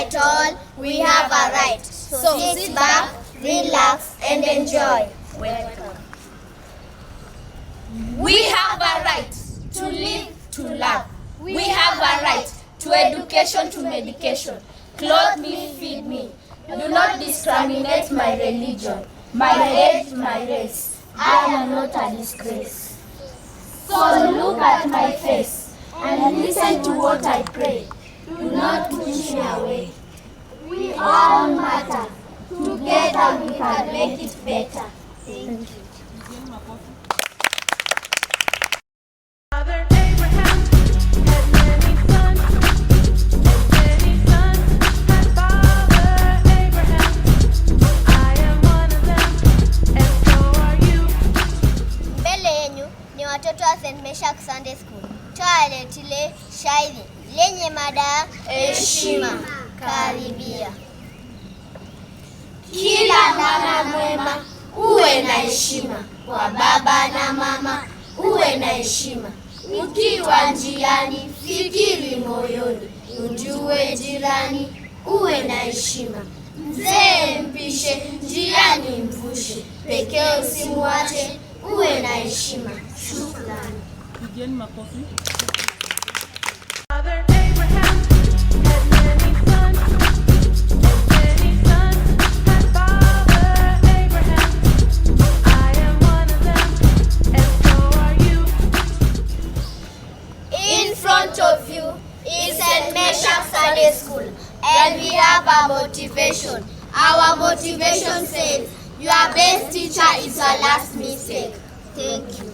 at all, we have a right. So sit back, relax, and enjoy. Welcome. We have a right to live, to love. We have a right to education, to medication. Clothe me, feed me. Do not discriminate my religion, my age, my race. I am not a disgrace. So look at my face and listen to what I pray. Do not push me away. We all matter. Together we can make it better. Thank you. Ltn Sunday School. Tuwaletile shairi lenye mada heshima. Karibia. Kila mwana mwema uwe na heshima, kwa baba na mama uwe na heshima. Ukiwa njiani fikiri moyoni, ujue jirani uwe na heshima. Mzee mpishe, njiani mvushe, pekee usimwache uwe na heshima. Shukrani. Pigeni makofi. In front of you is Ltn Sunday School, and we have a motivation. Our motivation says, your best teacher is your last mistake. Thank you.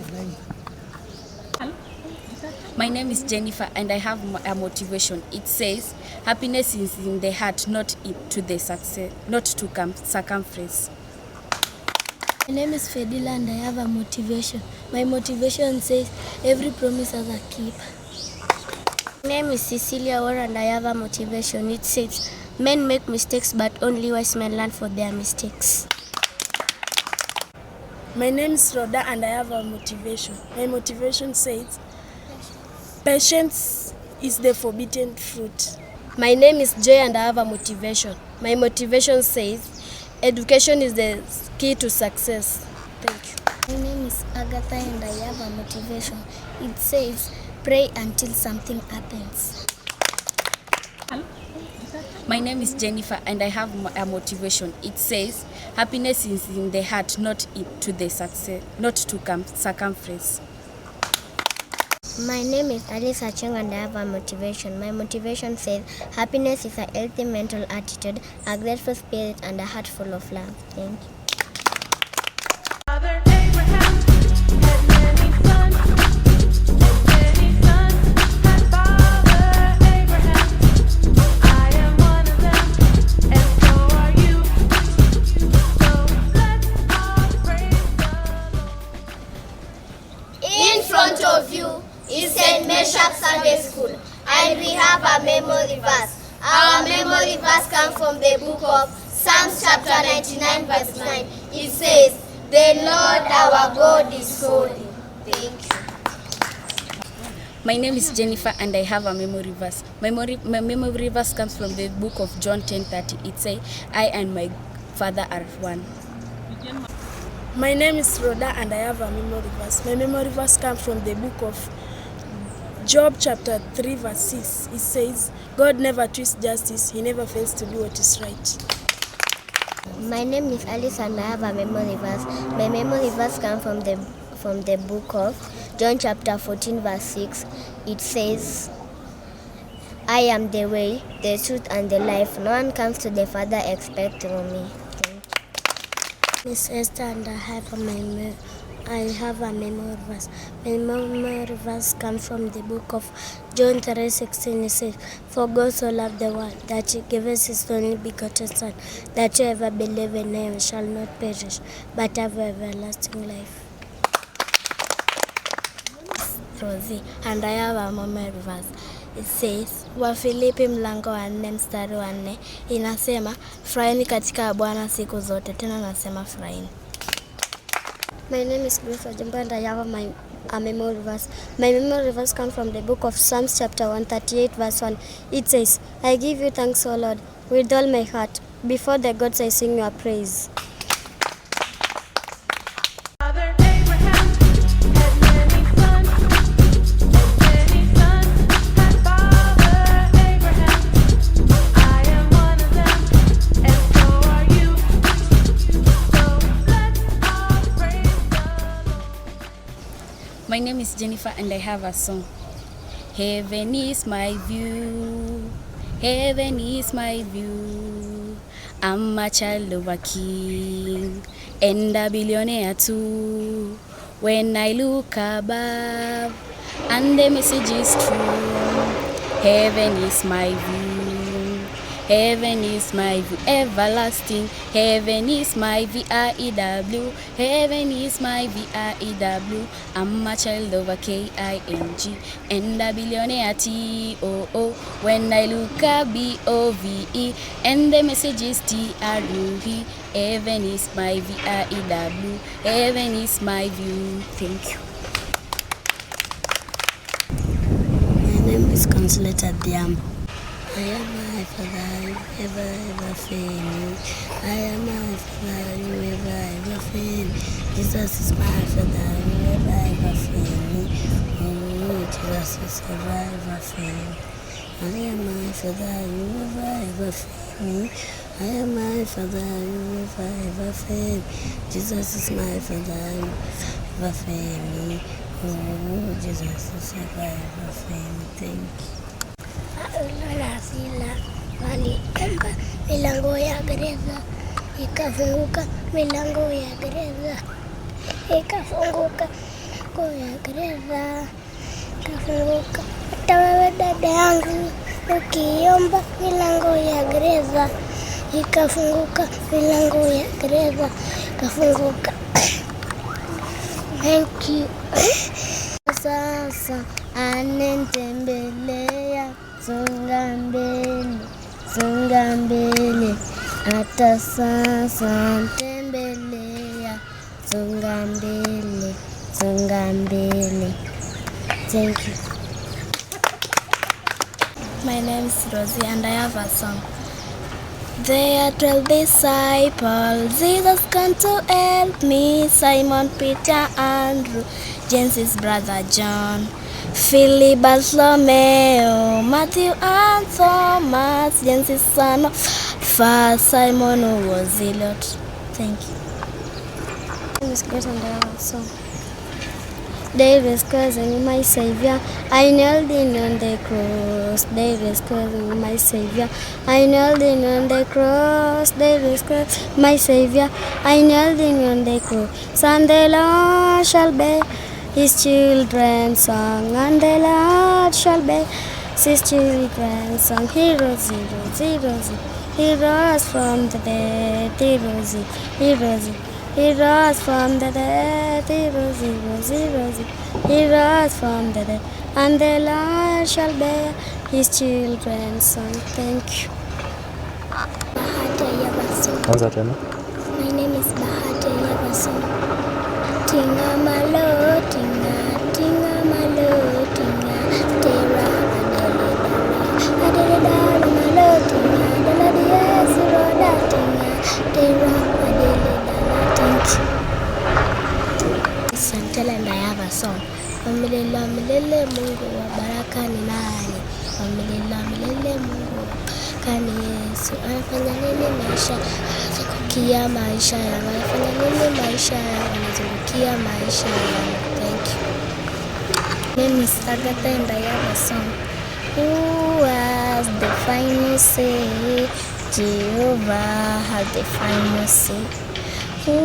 My name is Jennifer and I have a motivation. It says, happiness is in the heart, not to the success, not to circumference. My name is Fedila and I have a motivation. My motivation says, every promise has a keep. My name is Cecilia Warren and I have a motivation. It says, men make mistakes but only wise men learn for their mistakes. My name is Rhoda and I have a motivation. My motivation says, patience is the forbidden fruit. My name is Joy and I have a motivation. My motivation says, education is the key to success. Thank you. My name is Agatha and I have a motivation. It says, pray until something happens. My name is Jennifer and I have a motivation. It says, happiness is in the heart, not to the success, not to circumference. My name is Alice Acheng and I have a motivation. My motivation says, happiness is a healthy mental attitude, a grateful spirit, and a heart full of love. Thank you. In front of you is Ltn Sunday School, and we have a memory verse. Our memory verse comes from the book of Psalms chapter 99 verse 9. It says, the Lord our God is holy. Thank you. My name is Jennifer and I have a memory verse. My memory verse comes from the book of John 10:30. It says, I and my Father are one. My name is Rhoda and I have a memory verse. My memory verse comes from the book of Job chapter 3 verse 6. It says, God never twists justice. He never fails to do what is right. My name is Alice and I have a memory verse. My memory verse comes from the book of John chapter 14 verse 6. It says, I am the way, the truth, and the life. No one comes to the Father except through me. Miss Esther and I have a memory verse. My memory verse comes from the book of John 3:16. It says, for God so loved the world that he gave us his only begotten Son, that whoever believes in him shall not perish, but have everlasting life. Rosie and I have a memory verse. It says, Wafilipi mlango wa 4 mstari wa 4 inasema, furahini katika Bwana siku zote. Tena nasema furahini. My name is Grace Ojumba and I have a memory verse. My memory verse comes from the book of Psalms chapter 138 verse 1. It says, I give you thanks, O Lord, with all my heart. Before the gods I sing your praise. My name is Jennifer and I have a song. Heaven is my view, heaven is my view. I'm a child of a king and a billionaire too. When I look above and the message is true, heaven is my view, heaven is my view, everlasting. Heaven is my VIEW, heaven is my VIEW. I'm a child of a KING and a billionaire TOO. When I look at BOVE and the message is TRUE, heaven is my VIEW, heaven is my view. Thank you. My name is Consolata Diam. I am my Father, you ever fail me. I am my Father, you ever fail me. Jesus is my Father, you ever fail me. Oh, Jesus is ever fail me. I am my Father, you ever fail me. I am my Father, you ever fail me. Jesus is my Father, you ever fail me. Oh, Jesus is ever fail me. Thank you. Sila waliomba milango ya gereza ikafunguka, milango ya gereza ikafunguka, milango ya gereza ikafunguka. Hata wewe dada yangu ukiomba milango ya gereza ikafunguka, milango ya gereza ikafunguka. Thank you. Sasa anentembelea, songa mbele, songa mbele. Hata sasa tembelea, songa mbele, songa mbele. Thank you. My name is Rosie and I have a song. There are 12 disciples, Jesus come to help me. Simon, Peter, Andrew, James' brother John, Philip, Bartholomew, Matthew and Thomas, James' son of First, Simon who was zealot. Thank you. My name is Grace and I have a song. They rescued my Savior, I knelt in on the cross. They rescued my Savior, I knelt in on the cross. They rescued my Savior, I knelt in on the cross. And the Lord shall bear His children's song, and the Lord shall bear His children's song. He rose, he rose, he rose, he rose from the dead. He rose, he rose. He rose from the dead, he rose, he rose, he rose, he rose from the dead, and the Lord shall bear His children's son. Thank you. My name is Bahati Yabason. Tinga malo, tinga, tinga malo, tinga, tera, adele dala malo, tinga, dala diya siroda, tinga, tera, adele dala. Santela and I have a song. Milele milele Mungu wa baraka ni nani? Milele milele Mungu wa baraka ni Yesu. Anafanya nini maisha? Anazungukia maisha yangu. Anafanya nini maisha yangu? Anazungukia maisha yangu. Thank you. My name is Agatha and I have a song. Who has the final say? Jehovah has the final say. Who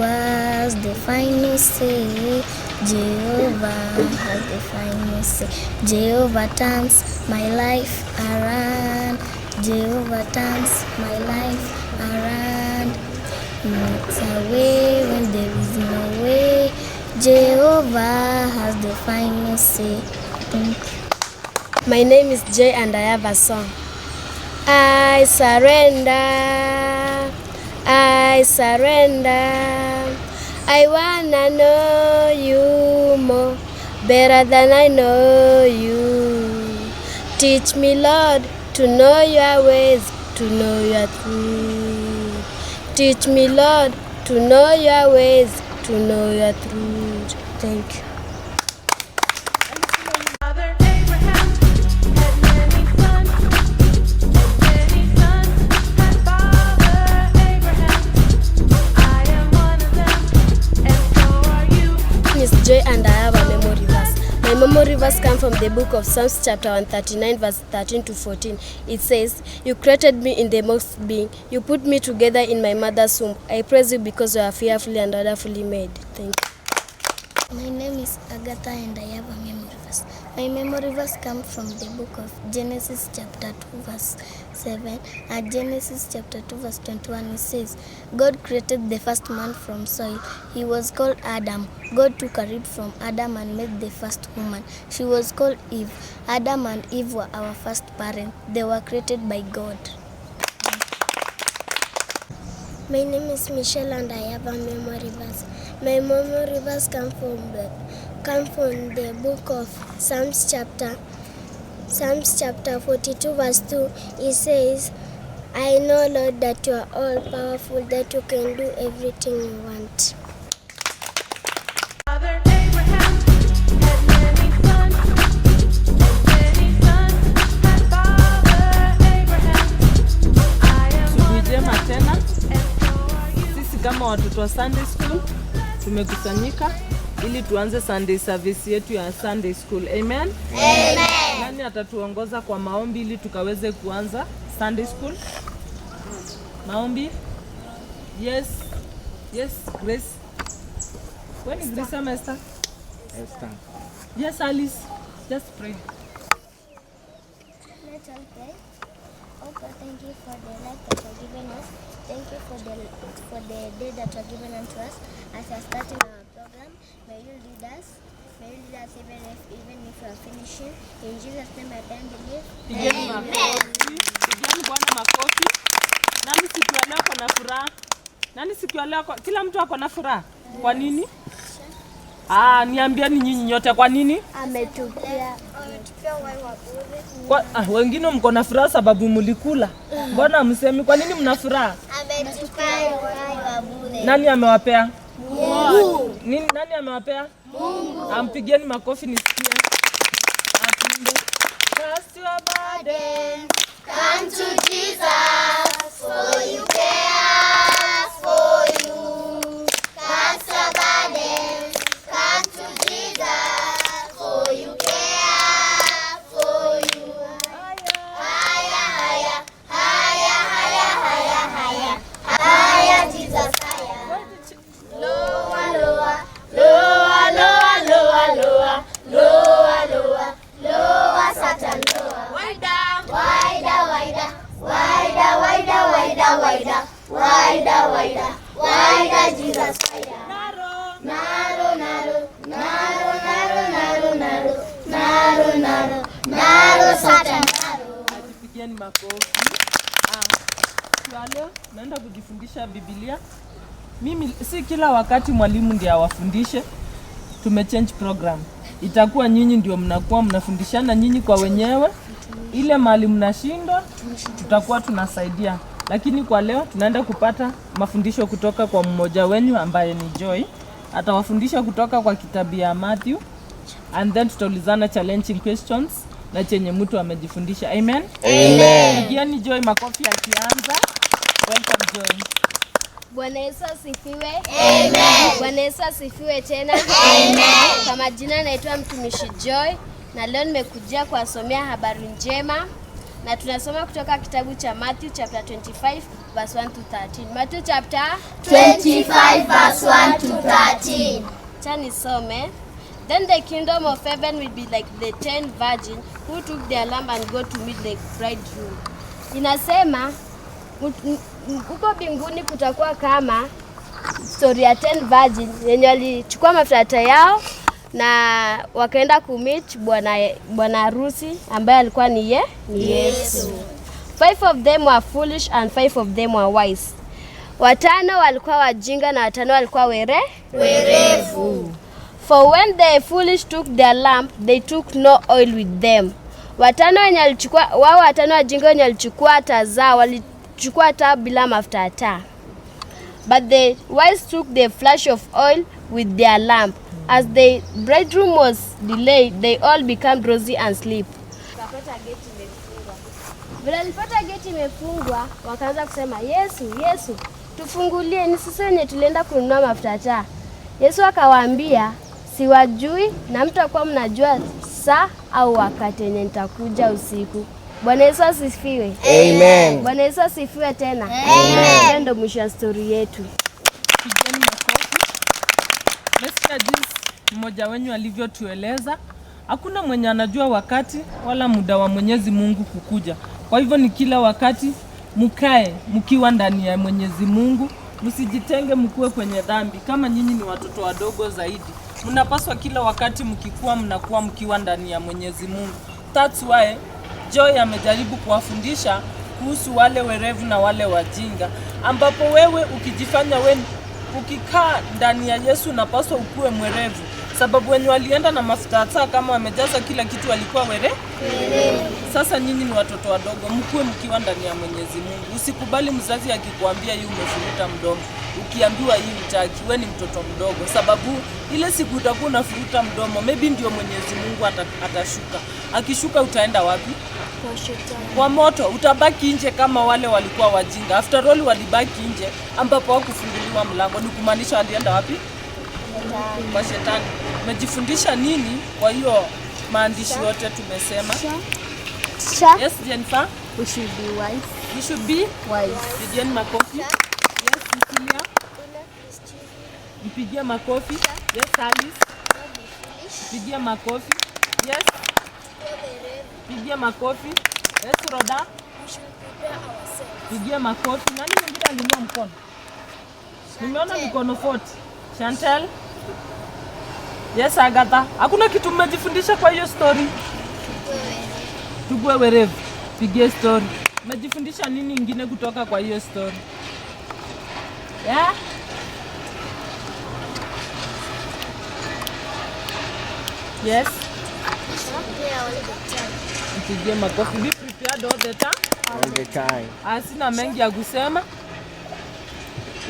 has the final say? Jehovah has the final say. Jehovah turns my life around. Jehovah turns my life around. Makes a way when there is no way. Jehovah has the final say. My name is Jay and I have a song. I surrender, I surrender, I wanna know you more, better than I know you. Teach me, Lord, to know your ways, to know your truth. Teach me, Lord, to know your ways, to know your truth. Thank you. Joy, and I have a memory verse. My memory verse comes from the book of Psalms chapter 139 verse 13 to 14. It says, you created me in the most being. You put me together in my mother's womb. I praise you because you are fearfully and wonderfully made. Thank you. My name is Agatha and I have a memory verse. My memory verse comes from the book of Genesis chapter 2 verse 7. At Genesis chapter 2 verse 21 it says, God created the first man from soil. He was called Adam. God took a rib from Adam and made the first woman. She was called Eve. Adam and Eve were our first parents. They were created by God. My name is Michelle and I have a memory verse. My memory verse comes from the book of Psalms chapter 42 verse 2. It says, I know, Lord, that you are all powerful, that you can do everything you want. Kama watoto wa Sunday School tumekusanyika ili tuanze Sunday service yetu ya Sunday School. Amen. Amen. Nani atatuongoza kwa maombi ili tukaweze kuanza Sunday School? Maombi? Yes. Yes, Grace. When is Grace or Esther? Esther. Yes, Alice. Just pray. Let's all pray. Oh God, thank you for the life that you have given us. Thank you for the day that you have given unto us. As we are starting our program, may you lead us. May you lead us even if we are finishing. In Jesus' name I pray and believe. Amen. Pigeni Bwana makofi. Nani siku ya leo kuna furaha? Nani siku ya leo kila mtu ako na furaha? Kwa nini? Niambieni nyinyi nyote kwa nini? Ametupia wengine mko na furaha sababu mlikula. Mbona msemi kwa nini mna furaha? ametupia uhai wa bure. Nani amewapea? Mungu. Nani amewapea? Mungu. Ampigeni makofi nisikie. Atunde. Cast your burden. Come to Jesus, for you cares for you. Cast your burdens. Come to Jesus, for you care for you. Higher, higher, higher, higher, higher, higher, higher, Jesus, higher. Lower, lower, lower, lower, lower, lower, lower, lower, lower, Satan, lower. Wider, wider, wider, wider, wider, wider, wider, wider, wider, wider, Jesus, wider. Narrow, narrow, narrow, narrow, narrow, narrow, narrow, narrow, narrow, narrow, Satan, narrow. Pigeni makofi. Leo naenda kujifundisha Biblia. Mimi si kila wakati mwalimu ndiye awafundishe. Tumechange program. Itakuwa nyinyi ndio mnakuwa mnafundishana nyinyi kwa wenyewe. Ile mali mnashindwa tutakuwa tunasaidia. Lakini kwa leo tunaenda kupata mafundisho kutoka kwa mmoja wenu ambaye ni Joy. Atawafundisha kutoka kwa kitabu ya Matthew, and then tutaulizana challenging questions na chenye mtu amejifundisha. Amen. Amen. Pigieni Joy makofi akianza. Welcome Joy. Bwana Yesu asifiwe. Amen. Bwana Yesu asifiwe tena. Amen. Kwa majina naitwa mtumishi Joy na leo nimekujia kuwasomea habari njema na tunasoma kutoka kitabu cha Matthew chapter 25 verse 1 to 13. Matthew chapter 25 verse 1 to 13. Cha nisome. Then the kingdom of heaven will be like the 10 virgins who took their lamp and go to meet the bridegroom. Inasema huko mbinguni kutakuwa kama story ya 10 virgins yenye walichukua mafuta yao na wakaenda kumit bwana harusi ambaye alikuwa ni Yesu. 5 of them were foolish and 5 of them were wise. watano walikuwa wajinga na watano walikuwa werevu. For when the foolish took their lamp, they took no oil with them. Watano wajinga wenye walichukua taa zao, walichukua taa bila mafuta ya taa. But the wise took the flash of oil with their lamp. As the bridegroom was delayed, they all became drowsy and sleep. Bila nilipata geti imefungwa, wakaanza kusema, Yesu, tufungulie, ni sisi wenye tulienda kununua mafuta ya taa. Yesu akawaambia, siwajui na mtakuwa mnajua saa au wakati wenye nitakuja usiku. Bwana Yesu asifiwe. Amen. Bwana Yesu asifiwe tena. Amen. Hiyo ndio mwisho wa story yetu. Pigeni makofi. Mmesikia jinsi mmoja wenyu alivyotueleza. Hakuna mwenye anajua wakati wala muda wa Mwenyezi Mungu kukuja. Kwa hivyo ni kila wakati mkae mkiwa ndani ya Mwenyezi Mungu, msijitenge mkue kwenye dhambi. Kama nyinyi ni watoto wadogo zaidi, mnapaswa kila wakati mnakuwa mkiwa ndani ya Mwenyezi Mungu. That's why Joy amejaribu kuwafundisha kuhusu wale werevu na wale wajinga, ambapo wewe ukijifanya ukikaa ndani ya Yesu unapaswa ukue mwerevu, sababu wenye walienda na mafuta ya taa kama wamejaza kila kitu walikuwa werevu. Sasa nyinyi ni watoto wadogo, mkue mkiwa ndani ya Mwenyezi Mungu. Usikubali mzazi akikuambia hii umefuruta mdomo, ukiambiwa hii utaki, wewe ni mtoto mdogo, sababu ile siku utakuwa unafuruta mdomo, maybe ndio Mwenyezi Mungu atashuka. Akishuka utaenda wapi? Kwa moto. Utabaki nje kama wale walikuwa wajinga. After all walibaki nje ambapo hawakufunguliwa mlango. Ni kumaanisha walienda wapi? Kwa shetani. Umejifundisha nini kwa hiyo maandishi yote tumesema? Yes, Jennifer? We should be wise. We should be wise. Pigieni makofi. Yes, Cecilia. Mpigie makofi. Yes, Alice. Pigia makofi. Yes. Pigia makofi. Yes, Roda. Pigia makofi. Nani mwingine aliinua mkono? Nimeona mikono 40. Chantel. Yes, Agatha. Hakuna kitu mmejifundisha kwa hiyo story? Tukue werevu. Pigie story. Mmejifundisha nini ingine kutoka kwa hiyo story? Yeah? Yes. Mpigie makofi. Be prepared all the time. All the time. Asina mengi ya kusema.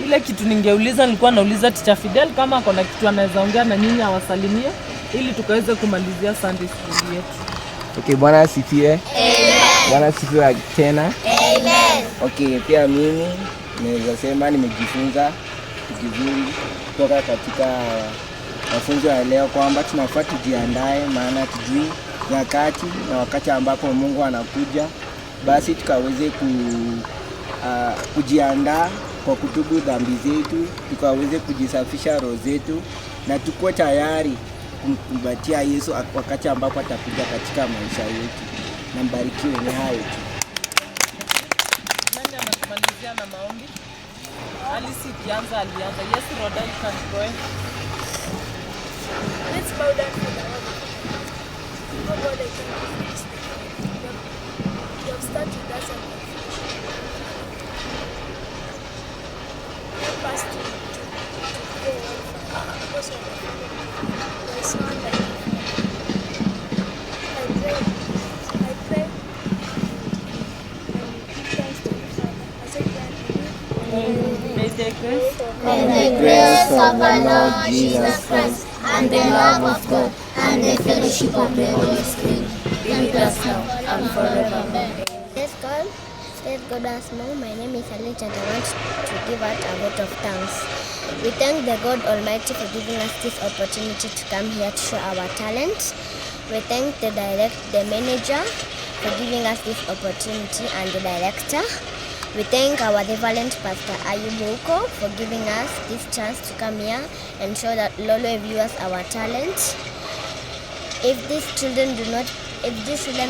Ile kitu ningeuliza nilikuwa nauliza Teacher Fidel kama kuna kitu anaweza ongea na nyinyi awasalimie ili tukaweze kumalizia Sunday School yetu. Okay, Bwana asifiwe. Amen. Bwana asifiwe tena. Amen. Okay, pia mimi naweza sema nimejifunza kizuri kutoka katika mafunzo ya leo kwamba tunafaa tujiandae, maana tujui nyakati na wakati ambapo Mungu anakuja, basi tukaweze kujiandaa kwa kutubu dhambi zetu, tukaweze kujisafisha roho zetu na tuko tayari kumkumbatia Yesu wakati ambapo atakuja katika maisha yetu. Na mbarikiwe ni hayo tu. Nani anatumalizia na maombi? Alice alianza. Yes, Roda, you can go ahead. Let's bow down for the Lord. Oh God, I thank you for this day. You have started us and help us to pray because of my son. I pray and give thanks to you, Father. I say thank you. May the grace And the grace of our Lord Jesus Christ, and the love of God, and the fellowship of the Holy Spirit be with us now and forever. Let's God us more. My name is Alit and I want to give out a vote of thanks. We thank the God Almighty for giving us this opportunity to come here to show our talent. We thank the manager for giving us this opportunity and the director. We thank our Reverend Pastor Ayubuko for giving us this chance to come here and show that Lolwe viewers our talent. If these children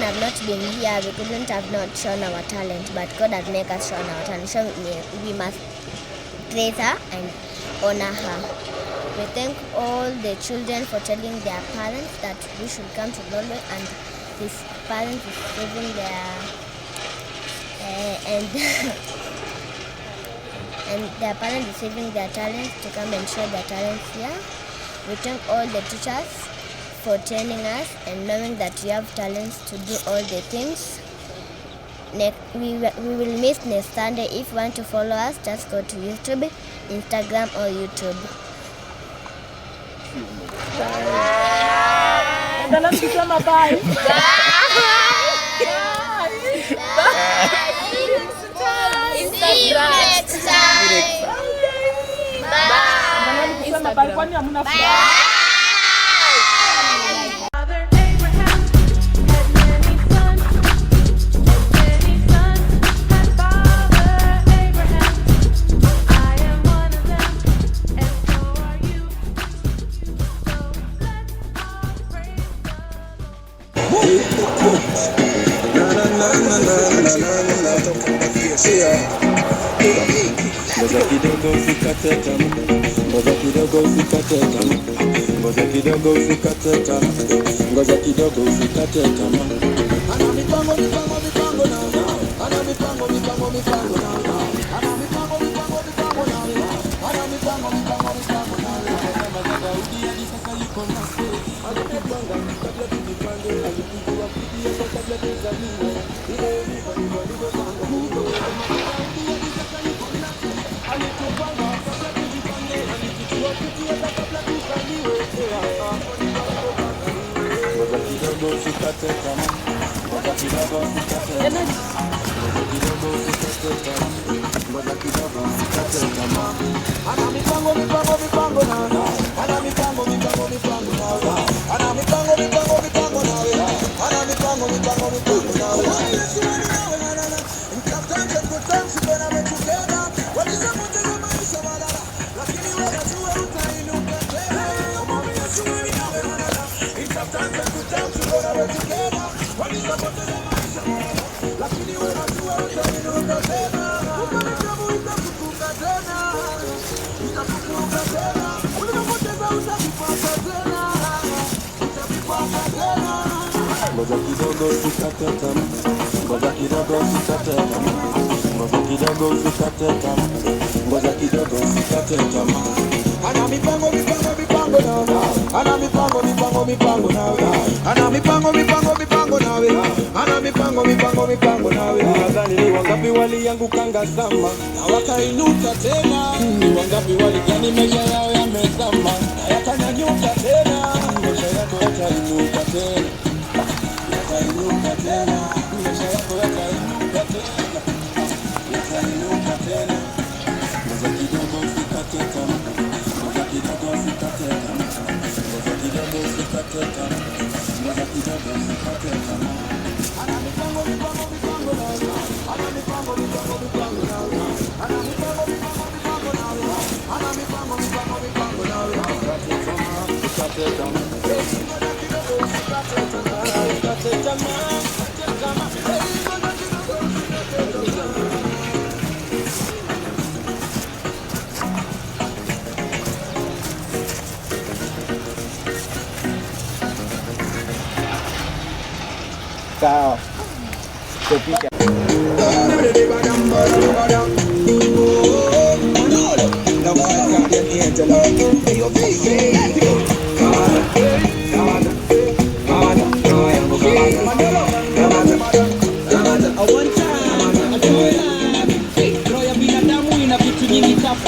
have not been here, we couldn't have not shown our talent, but God has made us show our talent. So we must praise her and honor her. We thank all the children for telling their parents that we should come to Lolwe, and these parents is saving their and their parents receiving their talents to come and share their talents here. We thank all the teachers for training us and knowing that we have talents to do all the things. We will miss next Sunday. If you want to follow us, just go to YouTube, Instagram or YouTube. Bye. See you next time. Bye. Ngoja kidogo usikate tamaa, ngoja kidogo usikate tamaa, ngoja kidogo usikate tamaa, ngoja kidogo usikate tamaa. Ana mipango na, ana mipango na, ana mipango na, ana mipango na. Kama Daudi hadi sasa yuko nasi, alipanga kabla tujipange, alipigwa kupitia kabla tuzaliwe. Ile ndivyo zangu. Ngoja kidogo usikate tamaa, ngoja kidogo usikate tamaa, ngoja kidogo usikate tamaa, ngoja kidogo usikate tamaa. Ana mipango na, ana mipango na, ana mipango na, ana mipango ngoja kidogo usikate tamaa, ngoja kidogo usikate tamaa, ngoja kidogo usikate tamaa, ngoja kidogo usikate tamaa. Ana mipango na, ana mipango na, ana mipango na, ana mipango na. Nadhani ni wangapi waliangukanga sama na wakainuka tena, ni wangapi waligani maisha yao yamezama na yakanyanyuka tena, maisha yako yatainuka tena. Yatainuka tena, maisha yako yatainuka tena, yatainuka tena. Ngoja kidogo usikate tamaa, ngoja kidogo usikate tamaa, ngoja kidogo usikate tamaa, ngoja kidogo usikate tamaa. Ana mipango na, ana mipango na, ana mipango na, ana mipango na. Usikate tamaa, sawa. Tupika.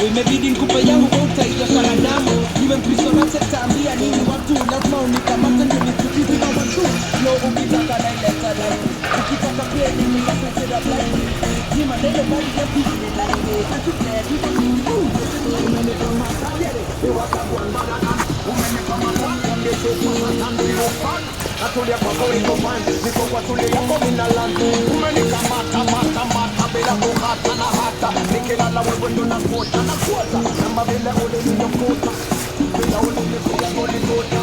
Imebidi nikupe yangu kwa utaia saradamu. Niwe mkristo na setaambia nini watu, lazima unikamata ndio nikujibu na watu. Lo ukitaka na ileta life, ukitaka pia nini kasera life. Ni maneno bali ya pili life. Atuke tuko mtu. Umenekoma kajere, waka kuandana. Umenekoma kajere, waka kuandana. Atulia kwa kwa iko fine, niko kwa tulia kwa mina land. Umenikamata mata bila kukata na hata. Nikilala wewe ndo nakuota kama vile ule nilokota, bila ule nilikuwa nilokota.